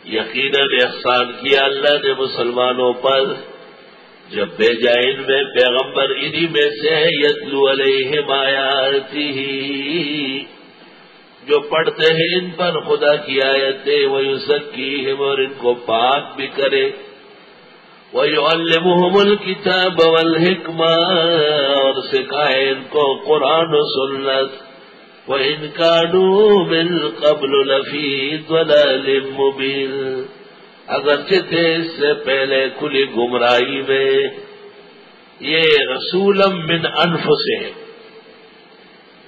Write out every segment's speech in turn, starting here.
یقیناً احسان کیا اللہ نے مسلمانوں پر جب بھیجا ان میں پیغمبر انہی میں سے یتلو علیہم آیاتہ جو پڑھتے ہیں ان پر خدا کی آیتیں ویزکیہم اور ان کو پاک بھی کرے وَيُعَلِّمُهُمُ الْكِتَابَ وَالْحِكْمَةَ اور سکھائے ان کو قرآن و سنت وَإِنْ كَانُوا مِنْ قَبْلُ لَفِي ضَلَالٍ مُبِينٍ اگرچہ تھے اس سے پہلے کھلی گمراہی میں. یہ رسولا من انفسہم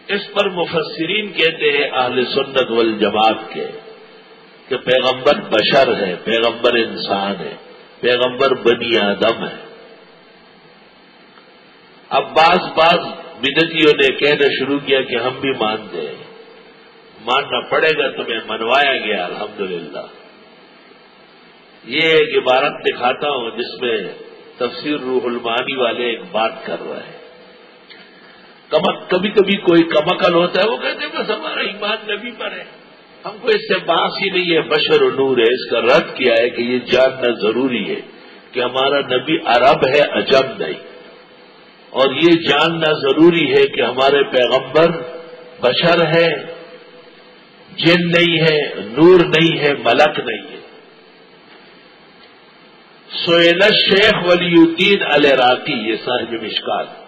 اس پر مفسرین کہتے ہیں اہل سنت والجماعت کے کہ پیغمبر بشر ہے، پیغمبر انسان ہے، پیغمبر بنی آدم ہے. اب بعض بدعتیوں نے کہنا شروع کیا کہ ہم بھی مانتے ہیں. ماننا پڑے گا، تمہیں منوایا گیا الحمدللہ. یہ ایک عبارت دکھاتا ہوں جس میں تفسیر روح المعانی والے ایک بات کر رہے ہیں. کبھی کبھی کوئی کمکل ہوتا ہے، وہ کہتے ہیں بس ہمارا ایمان نبی پر ہے، ہم کو اس سے باس ہی نہیں ہے، بشر و نور ہے. اس کا رد کیا ہے کہ یہ جاننا ضروری ہے کہ ہمارا نبی عرب ہے، عجم نہیں. اور یہ جاننا ضروری ہے کہ ہمارے پیغمبر بشر ہے، جن نہیں ہے، نور نہیں ہے، ملک نہیں ہے. سئل الشیخ ولی الدین العراقی یہ صاحب مشکات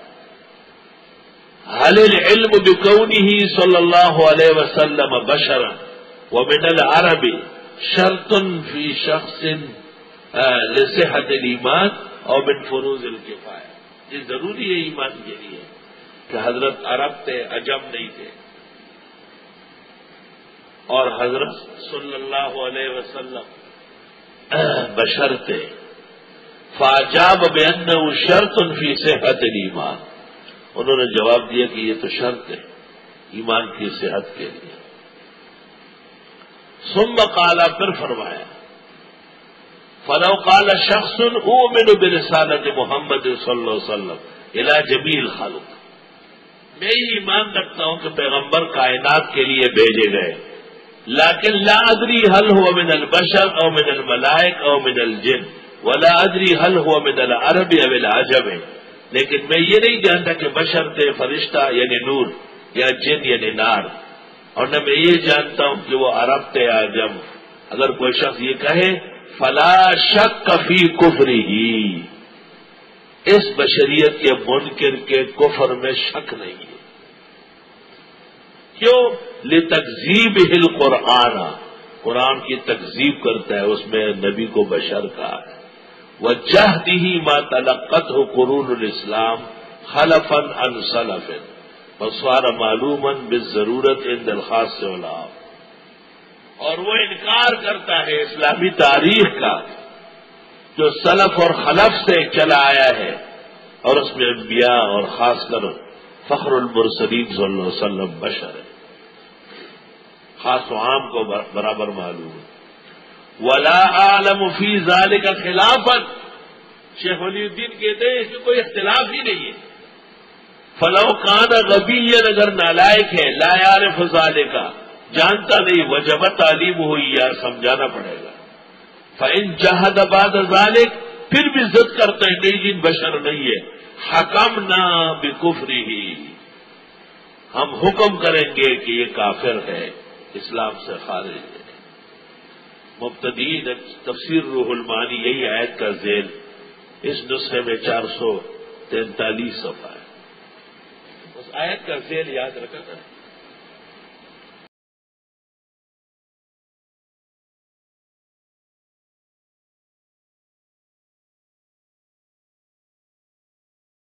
هل العلم بکونہ صلی اللہ علیہ وسلم بشرا ومن العرب شرط فی شخص لصحت الایمان اور من فروض الکفایہ. یہ ضروری ہے ایمان کے لیے کہ حضرت عرب تھے، عجم نہیں تھے، اور حضرت صلی اللہ علیہ وسلم بشر تھے. فاجاب بانہ شرط فی صحت الایمان، انہوں نے جواب دیا کہ یہ تو شرط ہے ایمان کی صحت کے لیے. ثم قال پھر فرمایا فلو قال شخص اؤمن برسالت محمد صلی اللہ علیہ وسلم الی جمیع الخلق، میں یہ ایمان رکھتا ہوں کہ پیغمبر کائنات کے لیے بھیجے گئے، لیکن لا ادری هل هو من البشر او من الملائک او من الجن ولا ادری هل هو من العرب او العجم، لیکن میں یہ نہیں جانتا کہ بشر تھے، فرشتہ یعنی نور، یا جن یعنی نار، اور نہ میں یہ جانتا ہوں کہ وہ عرب تھے یا عجم. اگر کوئی شخص یہ کہے فلا شک فی کفرہ، اس بشریت کے منکر کے کفر میں شک نہیں ہے. کیوں؟ لتکذیبہ القرآن، قرآن کی تکذیب کرتا ہے، اس میں نبی کو بشر کہا ہے. وجہدہ ما تلقتہ قرون الاسلام خلفا عن سلف فصار معلوما بالضرورت عند الخاص والعام. اور وہ انکار کرتا ہے اسلامی تاریخ کا جو سلف اور خلف سے چلا آیا ہے، اور اس میں انبیاء اور خاص کر فخر المرسلین صلی اللہ علیہ وسلم بشر ہے، خاص و عام کو برابر معلوم ہے. ولا عالم فی ذالک خلافا، شیخ ولی الدین کہتے ہیں اس میں کوئی اختلاف ہی نہیں ہے. فلو کان غبیا، اگر نالائق ہے، لا یعرف ذالک، جانتا نہیں، وجب تعلیم ہوئی یا سمجھانا پڑے گا. فإن جہد بعد ذالک، پھر بھی ضد کرتے ہیں نہیں جن بشر نہیں ہے، حکمنا بکفرہ، ہم حکم کریں گے کہ یہ کافر ہے، اسلام سے خارج ہے. مبتدئین تفسیر روح المعانی یہی آیت کا ذیل اس نسخے میں 443 صفحہ ہے. اس آیت کا ذیل یاد رکھا کریں.